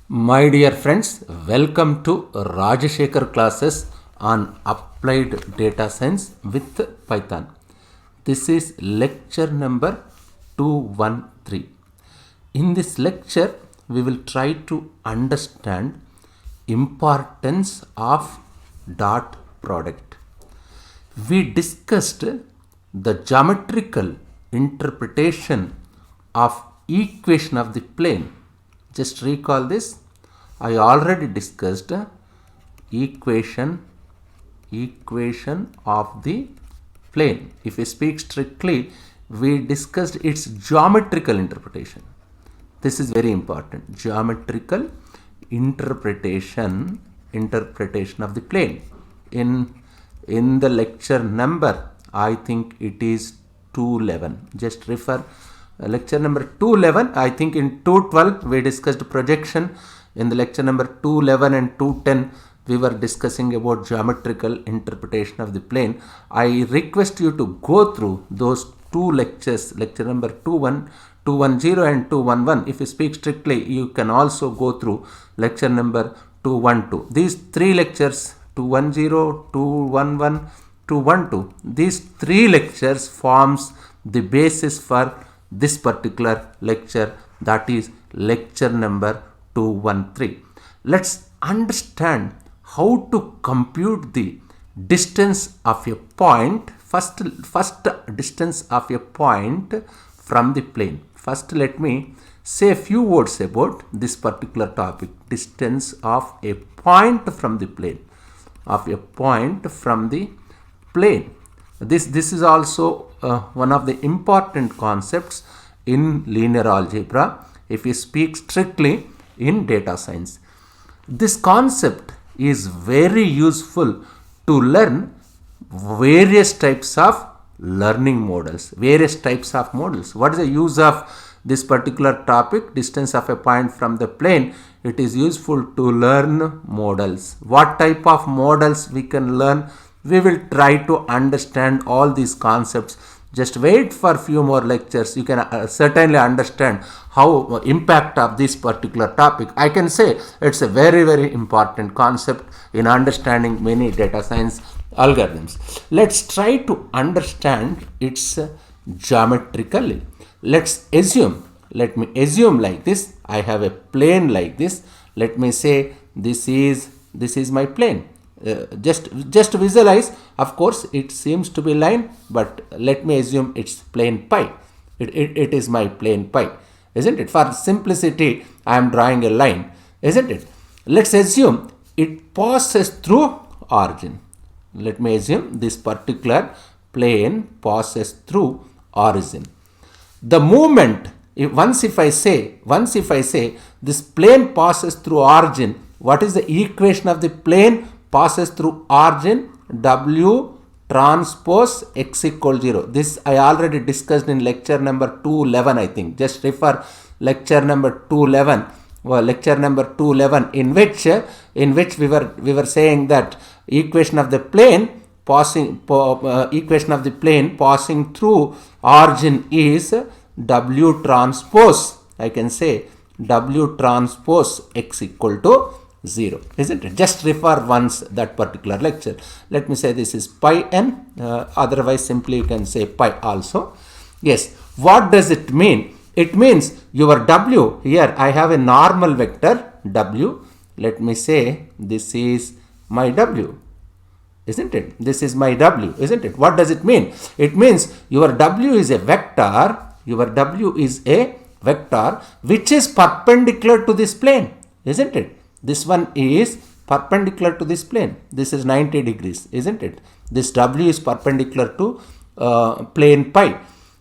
My dear friends, welcome to Rajashekar classes on applied data science with Python. This is lecture number 213. In this lecture, we will try to understand importance of dot product. We discussed the geometrical interpretation of equation of the plane. Just recall this. I already discussed equation of the plane. If we speak strictly, we discussed its geometrical interpretation. This is very important. Geometrical interpretation of the plane. In the lecture number, I think it is 211. Just refer lecture number 211. I think in 212 we discussed projection. In the lecture number 211 and 210 we were discussing about geometrical interpretation of the plane. I request you to go through those two lectures, lecture number 210 and 211. If you speak strictly, you can also go through lecture number 212. These three lectures, 210, 211, 212, these three lectures forms the basis for this particular lecture, that is lecture number 213. Let's understand how to compute the distance of a point, first distance of a point from the plane. First, let me say a few words about this particular topic, distance of a point from the plane, This is also one of the important concepts in linear algebra, if you speak strictly in data science. This concept is very useful to learn various types of learning models, What is the use of this particular topic, distance of a point from the plane? It is useful to learn models. What type of models we can learn? We will try to understand all these concepts. Just wait for a few more lectures. You can certainly understand how impact of this particular topic. I can say it's a very, very important concept in understanding many data science algorithms. Let's try to understand its geometrically. Let me assume like this. I have a plane like this. Let me say this is my plane. Just visualize. Of course, it seems to be line, but let me assume it's plane pi. It is my plane pi, isn't it? For simplicity, I am drawing a line, isn't it? Let's assume it passes through origin. Let me assume this particular plane passes through origin. The moment, if I say this plane passes through origin, what is the equation of the plane passes through origin? W transpose x equal 0. This I already discussed in lecture number 211, I think. Just refer lecture number 211. In which we were saying that equation of the plane passing through origin is W transpose. I can say W transpose x equal to 0, isn't it? Just refer once that particular lecture. Let me say this is pi n, otherwise simply you can say pi also. Yes, what does it mean? It means your W, here I have a normal vector W. Let me say this is my W, isn't it? This is my W, isn't it? What does it mean? It means your W is a vector, which is perpendicular to this plane, isn't it? This one is perpendicular to this plane. This is 90 degrees, isn't it? This W is perpendicular to plane pi.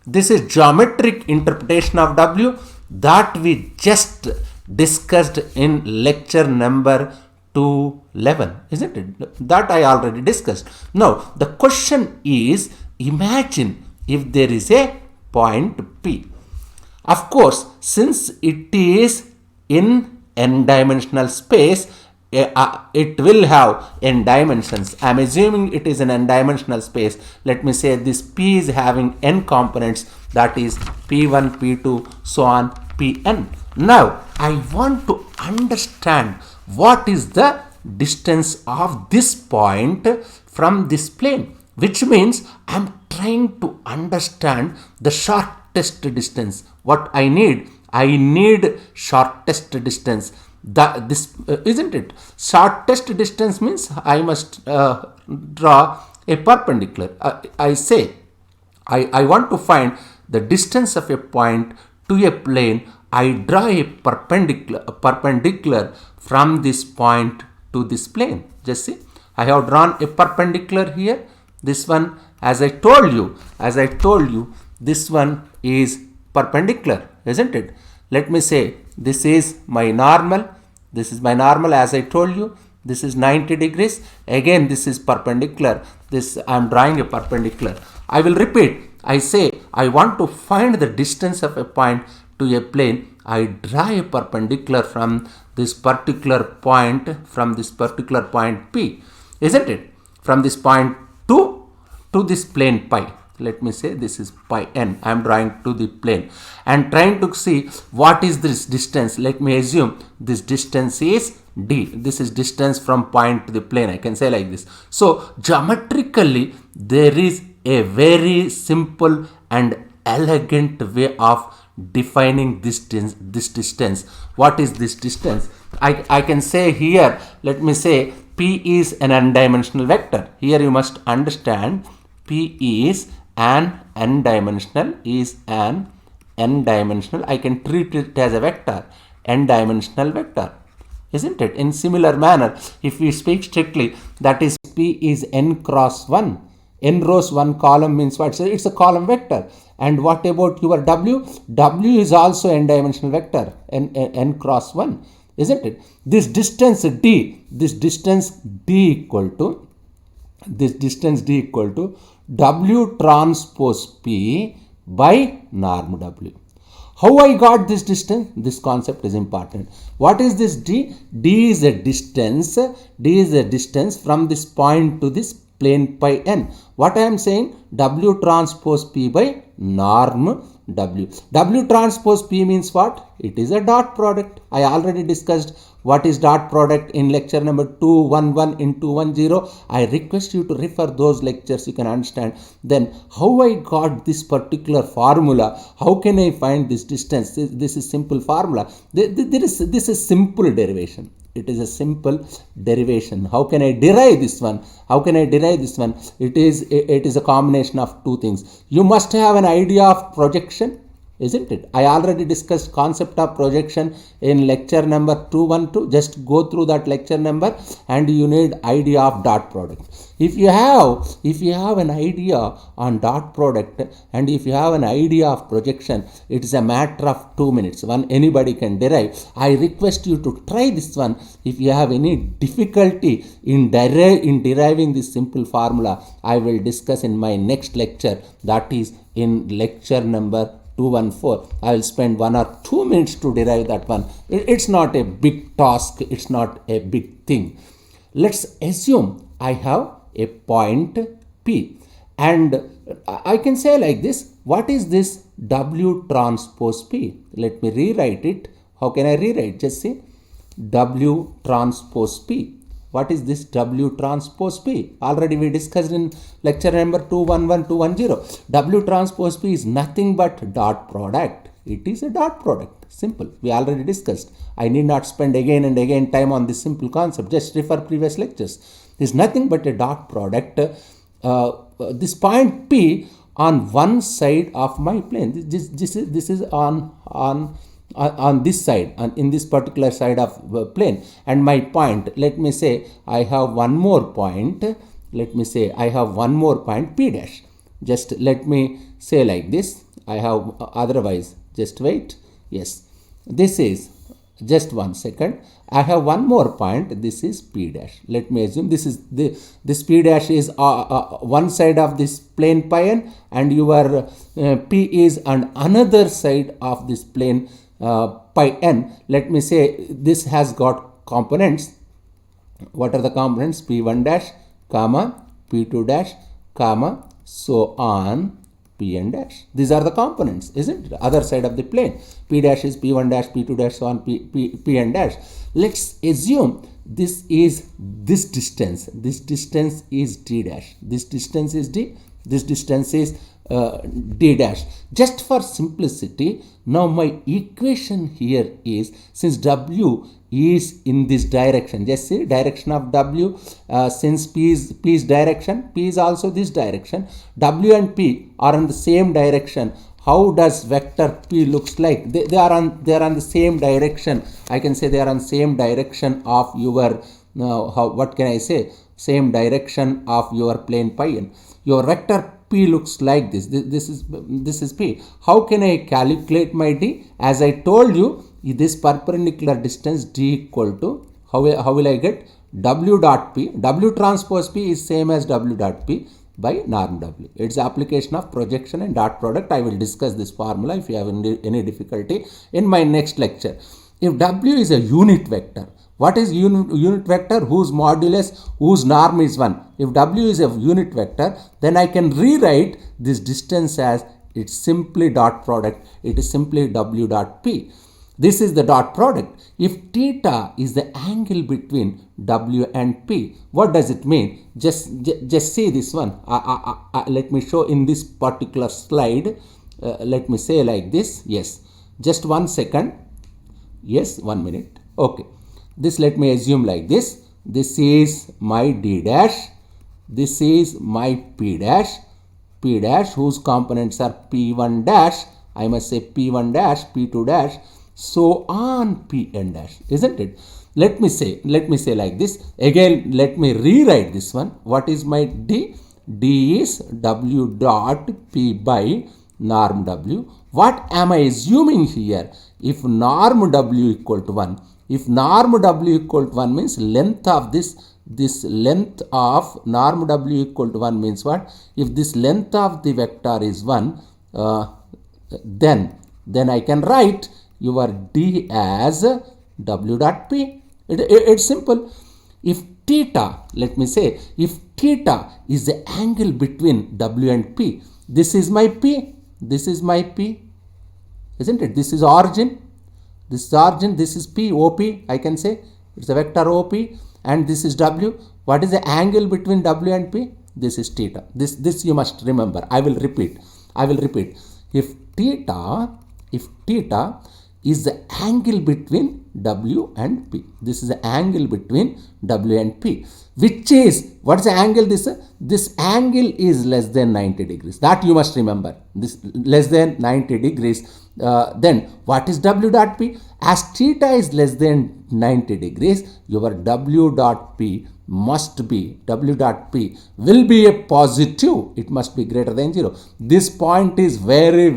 This is geometric interpretation of W that we just discussed in lecture number 211, isn't it? That I already discussed. Now, the question is, imagine if there is a point P. Of course, since it is in n-dimensional space, it will have n dimensions. I am assuming it is an n-dimensional space. Let me say this P is having n components, that is P1, P2, so on Pn. Now I want to understand what is the distance of this point from this plane, which means I am trying to understand the shortest distance. What I need shortest distance. This isn't it? Shortest distance means I must draw a perpendicular. I want to find the distance of a point to a plane. I draw a perpendicular from this point to this plane. Just see, I have drawn a perpendicular here. This one, as I told you, this one is perpendicular, isn't it? Let me say this is my normal. This is my normal, as I told you. This is 90 degrees. Again, this is perpendicular. This I am drawing a perpendicular. I will repeat. I say I want to find the distance of a point to a plane. I draw a perpendicular from this particular point, P, isn't it? From this point to this plane pi. Let me say this is pi n. I am drawing to the plane and trying to see what is this distance. Let me assume this distance is d. This is distance from point to the plane. I can say like this. So geometrically, there is a very simple and elegant way of defining this distance. What is this distance? I can say here, let me say P is an n-dimensional vector. Here you must understand P is an n-dimensional, I can treat it as a vector, n-dimensional vector, isn't it? In similar manner, if we speak strictly, that is P is n cross 1. N rows 1 column means what? So it's a column vector. And what about your W? W is also n-dimensional vector, n cross 1, isn't it? This distance D equal to W transpose P by norm W. How I got this distance? This concept is important. What is this D? D is a distance from this point to this plane pi n. What I am saying? W transpose P by norm W. W transpose P means what? It is a dot product. I already discussed what is dot product in lecture number 211 in 210. I request you to refer those lectures. You can understand. Then how I got this particular formula? How can I find this distance? This is simple formula. This is simple derivation. It is a simple derivation. How can I derive this one? It is a combination of two things. You must have an idea of projection, isn't it? I already discussed concept of projection in lecture number 212. Just go through that lecture number and you need idea of dot product. If you have an idea on dot product and if you have an idea of projection, it is a matter of 2 minutes. Anybody can derive. I request you to try this one. If you have any difficulty in deriving this simple formula, I will discuss in my next lecture, that is in lecture number 214. I will spend 1 or 2 minutes to derive that one. It's not a big task. It's not a big thing. Let's assume I have a point P and I can say like this. What is this W transpose P? Let me rewrite it. How can I rewrite? Just see. W transpose P. What is this W transpose P? Already we discussed in lecture number 211, 210. W transpose P is nothing but dot product. It is a dot product. Simple. We already discussed. I need not spend again and again time on this simple concept. Just refer previous lectures. This is nothing but a dot product. This point P on one side of my plane. This is on this side, in this particular side of plane, and my point, let me say I have one more point, P dash. Just let me say like this. I have otherwise, just wait. Yes, this is just 1 second. I have one more point. This is P dash. Let me assume this P dash is one side of this plane pi n, and your P is on another side of this plane pi n. Let me say this has got components. What are the components? P1 dash, comma, P2 dash, comma, so on P and dash. These are the components, isn't it? Other side of the plane. P dash is P1 dash, P2 dash, so on, P and dash. Let's assume this is this distance. This distance is D dash. This distance is D. This distance is D dash. Just for simplicity, now my equation here is, since W is in this direction, just see direction of W, since P is direction, P is also this direction, W and P are in the same direction. How does vector P looks like? They are on the same direction. I can say they are on same direction of your what can I say? Same direction of your plane pi n. Your vector P looks like this. This is P. How can I calculate my D? As I told you, this perpendicular distance D equal to, how will I get? W dot P. W transpose P is same as W dot P by norm W. It's application of projection and dot product. I will discuss this formula if you have any difficulty in my next lecture. If W is a unit vector, what is unit vector? Whose modulus, whose norm is 1. If W is a unit vector, then I can rewrite this distance as it's simply dot product. It is simply W dot P. This is the dot product. If theta is the angle between W and P, what does it mean? Just see this one. Let me show in this particular slide. Let me say like this. Yes. Just 1 second. Yes, 1 minute. Okay. This let me assume like this. This is my D dash. This is my P dash. P dash whose components are P1 dash. I must say P1 dash, P2 dash, so on Pn dash, isn't it? Let me say like this. Again, let me rewrite this one. What is my D? D is W dot P by norm W. What am I assuming here? If norm W equal to 1, if norm W equal to 1 means length of this length of norm W equal to 1 means what? If this length of the vector is 1, then I can write your D as W dot P. It's simple. If theta, let me say, if theta is the angle between W and P, this is my P, this is my P, isn't it? This is origin. This is origin, this is P, OP, I can say. It's a vector OP, and this is W. What is the angle between W and P? This is theta. This you must remember. I will repeat. If theta is the angle between W and P. This is the angle between W and P. Which is, what is the angle? This angle is less than 90 degrees. That you must remember. This less than 90 degrees. Then what is W dot P? As theta is less than 90 degrees, your W dot P must be, W dot P will be a positive. It must be greater than 0. This point is very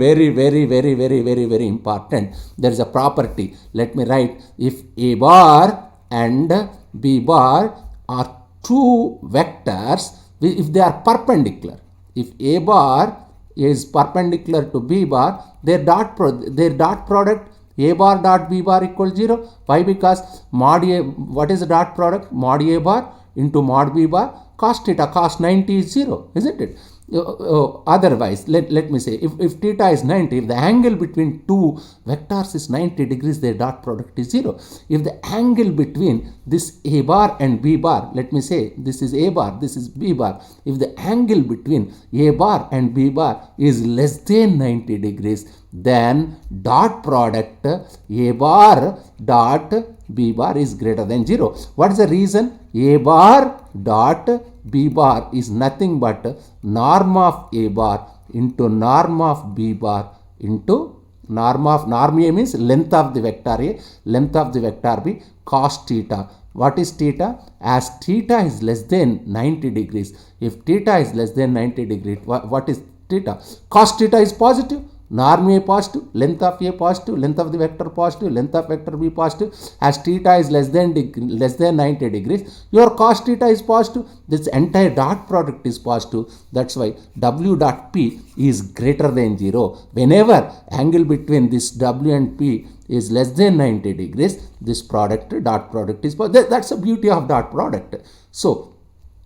important. There is a property. Let me write. If A bar and B bar are two vectors, if they are perpendicular, if A bar is perpendicular to B bar, their dot product A bar dot B bar equals 0. Why? Because mod A, what is the dot product? Mod A bar into mod B bar, cos theta, cos 90 is 0, isn't it? Otherwise, let me say, if theta is 90, if the angle between two vectors is 90 degrees, their dot product is 0. If the angle between this A bar and B bar, let me say, this is A bar, this is B bar. If the angle between A bar and B bar is less than 90 degrees, then dot product A bar dot B bar is greater than 0. What is the reason? A bar dot B bar is nothing but norm of A bar into norm of B bar into norm A means length of the vector A, length of the vector B, cos theta. What is theta? As theta is less than 90 degrees. If theta is less than 90 degrees, what is theta? Cos theta is positive. Norm A positive, length of A positive, length of the vector positive, length of vector B positive. As theta is less than 90 degrees, your cos theta is positive. This entire dot product is positive. That's why W dot P is greater than 0. Whenever angle between this W and P is less than 90 degrees, this dot product is positive. That's the beauty of dot product. So,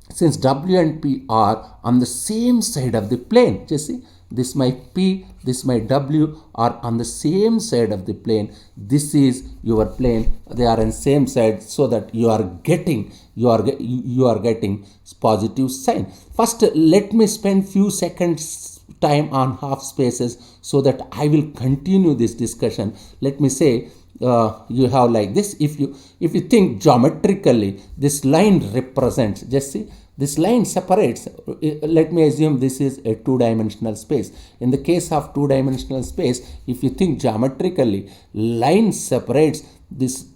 since W and P are on the same side of the plane, you see, this my P, this my W are on the same side of the plane. This is your plane. They are on same side, so that you are getting positive sign. First, let me spend few seconds time on half spaces so that I will continue this discussion. Let me say you have like this. If you think geometrically, this line represents, just see, this line separates. Let me assume this is a two-dimensional space. In the case of two-dimensional space, if you think geometrically, line separates this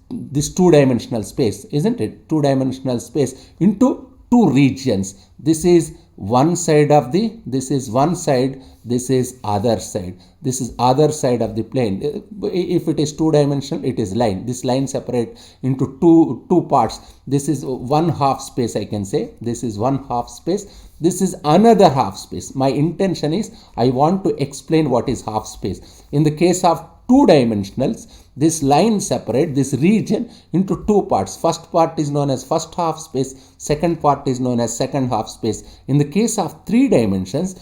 two-dimensional space, isn't it? Two-dimensional space into two regions. This is one side of the, this is one side, this is other side, this is other side of the plane. If it is two-dimensional, it is line. This line separate into two parts. This is one half space, I can say. This is one half space. This is another half space. My intention is I want to explain what is half space. In the case of two-dimensionals, this line separate this region into two parts. First part is known as first half space, second part is known as second half space. In the case of three dimensions,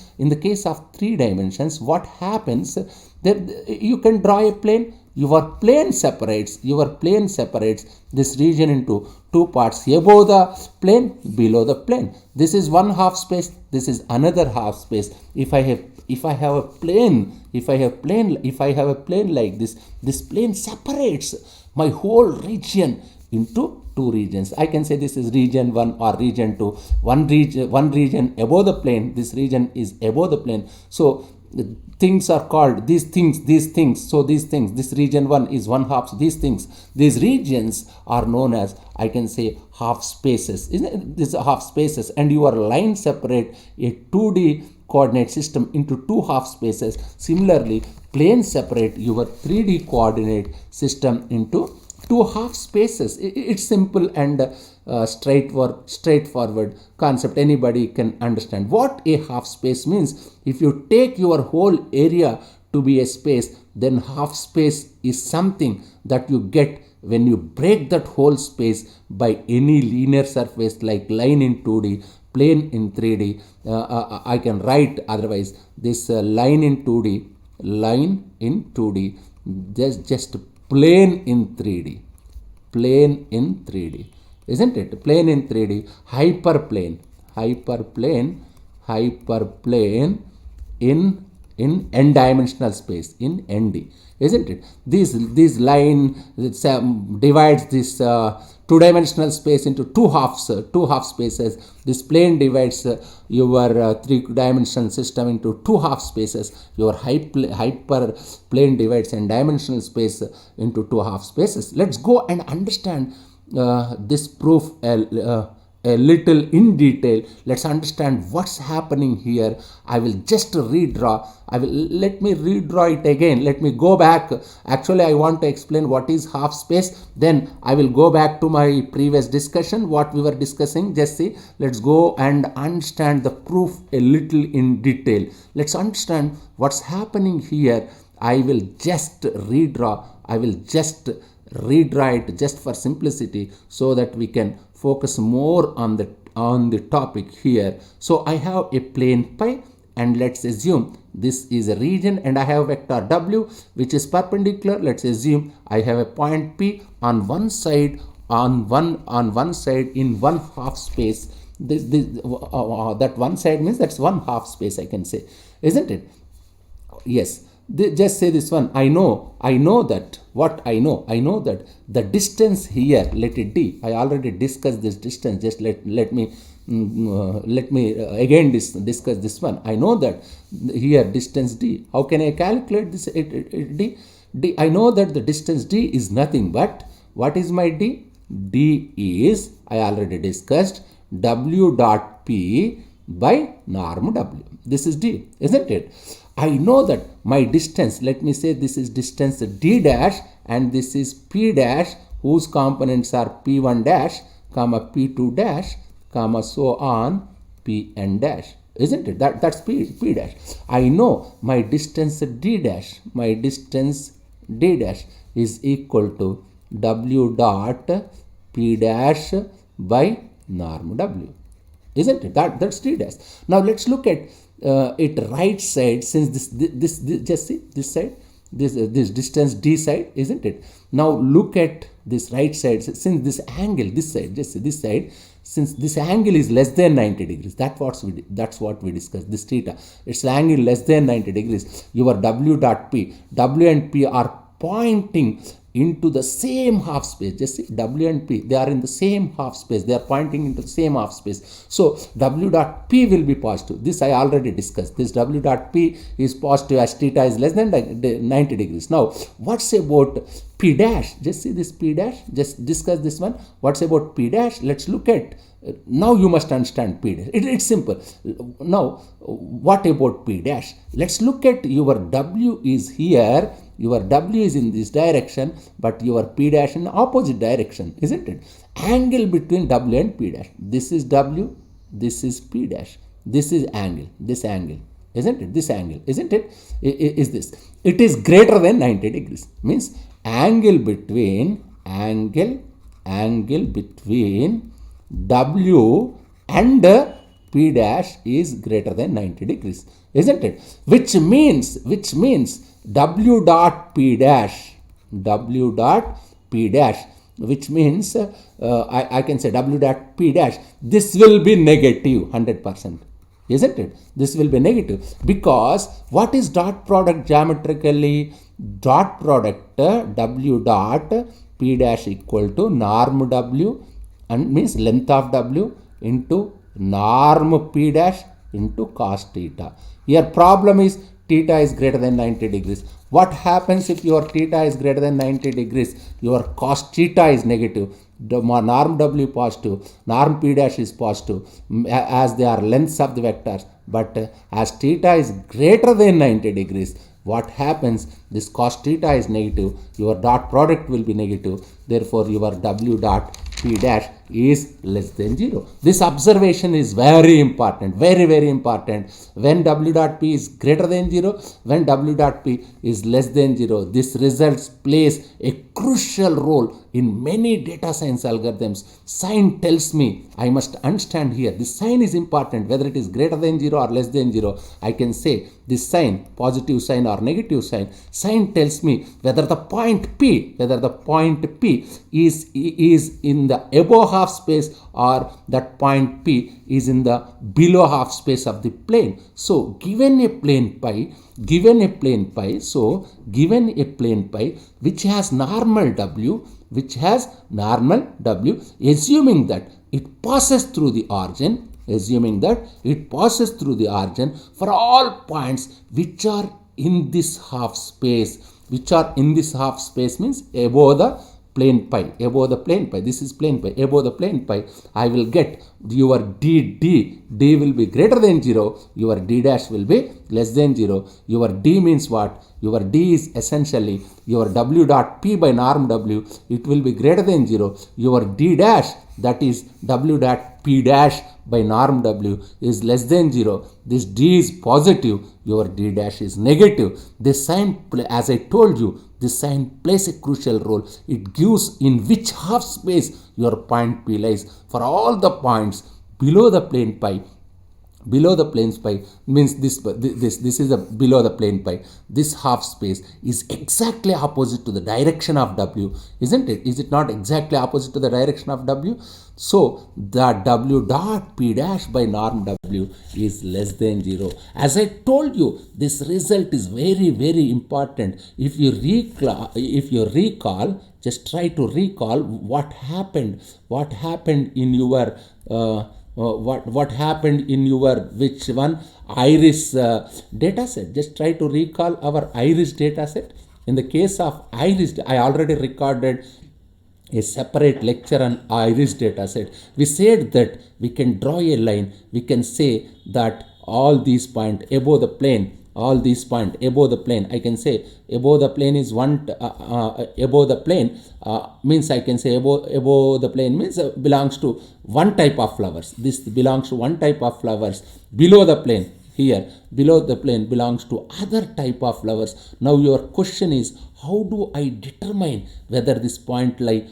what happens that you can draw a plane. Your plane separates this region into two parts, above the plane, below the plane. This is one half space, this is another half space. If I have a plane like this plane separates my whole region into two regions. I can say this is region 1 or region 2. One region above the plane, this region is above the plane. So things are called these things. So these things, this region 1 is one half. These regions are known as, I can say, half spaces. Isn't it? These are half spaces, and your line separate a 2D coordinate system into two half spaces. Similarly, plane separate your 3D coordinate system into two half spaces. It's simple and straightforward concept. Anybody can understand what a half space means. If you take your whole area to be a space, then half space is something that you get when you break that whole space by any linear surface like line in 2D, plane in 3D. I can write otherwise this line in 2D, just plane in 3D, isn't it? Plane in 3D, hyperplane in n-dimensional space, in ND, isn't it? This line divides this two-dimensional space into two half spaces. This plane divides your three-dimensional system into two half spaces. Your hyperplane divides n-dimensional space into two half spaces. Let's go and understand this proof a little in detail. Let's understand what's happening here. I will just redraw. Let me redraw it again. Let me go back. Actually, I want to explain what is half space. Then I will go back to my previous discussion, what we were discussing. Just see. Let's go and understand the proof a little in detail. Let's understand what's happening here. I will just redraw. It just for simplicity, so that we can focus more on the topic here. So I have a plane pi, and let's assume this is a region, and I have vector w which is perpendicular. Let's assume I have a point P on one side, in one half space. That one side means that's one half space, I can say, isn't it? Yes. Just say this one. I know that the distance here, let it d. I already discussed this distance. Just let me again discuss this one. I know that here distance d. How can I calculate this d? I know that the distance d is nothing but, what is my d? D is, I already discussed, w dot p by norm w. This is d, isn't it? I know that my distance, let me say this is distance d dash, and this is p dash, whose components are p1 dash, comma p2 dash, comma so on pn dash, isn't it? That's p dash. I know my distance d dash, is equal to w dot p dash by norm w, isn't it? That's d dash. Now let's look at it right side, since this just see this side, this distance d side, isn't it? Now look at this right side, since this angle, this side, just see this side, since this angle is less than 90 degrees, that's what we discussed, this theta, it's the angle less than 90 degrees, your w dot p, w and p are pointing into the same half space. Just see, w and p, they are in the same half space, they are pointing into the same half space. So w dot p will be positive. This I already discussed. This w dot p is positive as theta is less than 90 degrees. Now what's about p dash? Just see this p dash, just discuss this one. What's about p dash? Let's look at, now you must understand p dash. It's simple. Now what about p dash? Let's look at, your w is here, your w is in this direction, but your p dash in the opposite direction, isn't it? Angle between w and p dash, this is w, this is p dash, this is angle, this angle, isn't it? This angle, isn't it? Is this, it is greater than 90 degrees, means angle between w and p dash is greater than 90 degrees, isn't it? Which means w dot p dash, which means I can say w dot p dash, this will be negative 100%, isn't it? This will be negative, because what is dot product geometrically? Dot product w dot p dash equal to norm w, and means length of w into norm p dash into cos theta. Here problem is theta is greater than 90 degrees. What happens if your theta is greater than 90 degrees? Your cos theta is negative. The norm w positive, norm p dash is positive, as they are lengths of the vectors. But as theta is greater than 90 degrees, what happens? This cos theta is negative, your dot product will be negative, therefore your w dot p dash is less than 0. This observation is very important, very important. When w dot p is greater than 0, when w dot p is less than 0, this result plays a crucial role in many data science algorithms. Sign tells me, I must understand here, this sign is important, whether it is greater than 0 or less than 0. I can say this sign, positive sign or negative sign, sign tells me whether the point p is in the above half space or that point p is in the below half space of the plane. So given a plane pi which has normal w, assuming that it passes through the origin, for all points which are in this half space, means above the plane pi, this is plane pi, above the plane pi, I will get your d will be greater than 0, your d dash will be less than 0. Your d means what? Your d is essentially your w dot p by norm w, it will be greater than 0. Your d dash, that is w dot p dash by norm w, is less than 0. This d is positive, your d dash is negative. This sign, as I told you, this sign plays a crucial role. It gives in which half space your point p lies. For all the points below the plane pi, means this is a below the plane pi, this half space is exactly opposite to the direction of w, isn't it? Is it not exactly opposite to the direction of w? So the w dot p dash by norm w is less than 0. As I told you, this result is very important. If you recall, just try to recall what happened in your what happened in your which one iris data set. Just try to recall our iris data set. In the case of iris, I already recorded a separate lecture on iris data set. We said that we can draw a line, we can say that all these points above the plane, I can say above the plane is above the plane means I can say above the plane means belongs to one type of flowers. This belongs to one type of flowers. Below the plane, here below the plane belongs to other type of flowers. Now your question is, how do I determine whether this point lie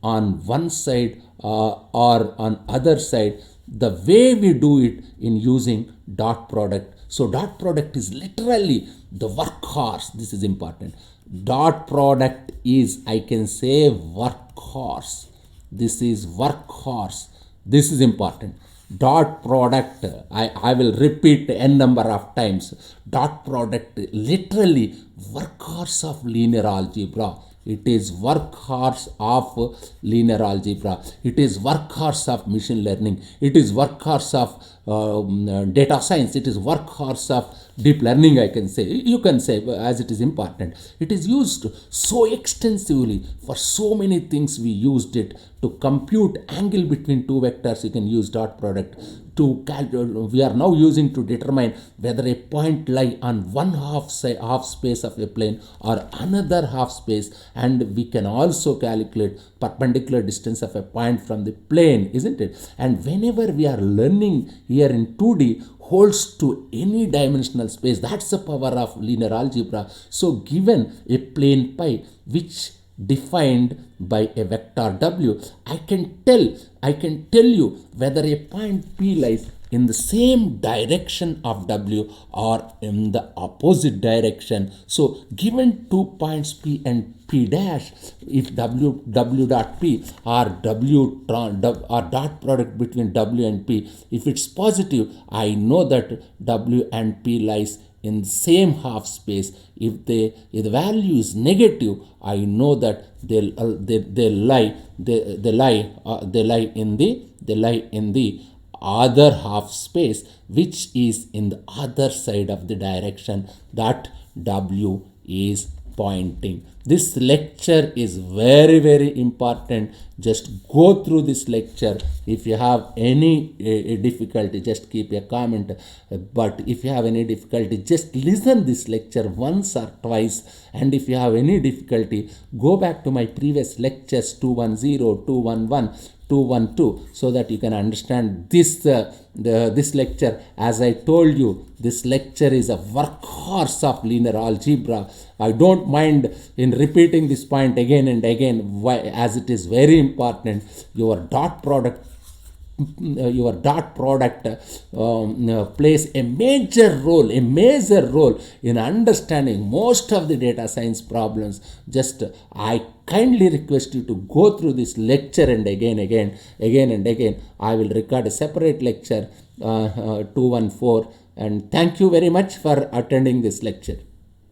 on one side or on other side? The way we do it in using dot product. So dot product is literally the workhorse. This is important. Dot product is, I can say, workhorse. This is workhorse. This is important. Dot product, I will repeat n number of times. Dot product literally workhorse of linear algebra. It is workhorse of linear algebra. It is workhorse of machine learning. It is workhorse of data science. It is workhorse of deep learning, I can say. You can say, as it is important. It is used so extensively for so many things. We used it to compute angle between two vectors. You can use dot product to calculate. We are now using to determine whether a point lie on one half space of a plane or another half space, and we can also calculate perpendicular distance of a point from the plane, isn't it? And whenever we are learning here in 2D holds to any dimensional space, that's the power of linear algebra. So given a plane pi which defined by a vector w, I can tell you whether a point P lies in the same direction of w or in the opposite direction. So given 2 points P and P dash, if w dot P or or dot product between w and P, if it's positive, I know that w and P lies in the same half space. If the value is negative, I know that they lie in the other half space, which is in the other side of the direction that w is pointing. This lecture is very, very important. Just go through this lecture. If you have any difficulty, just keep a comment. But if you have any difficulty, just listen this lecture once or twice. And if you have any difficulty, go back to my previous lectures 210, 211, 212, so that you can understand this this lecture. As I told you, this lecture is a workhorse of linear algebra. I don't mind in repeating this point again and again, as it is very important. Your dot product plays a major role in understanding most of the data science problems. Just I kindly request you to go through this lecture and again and again. I will record a separate lecture 214, and thank you very much for attending this lecture.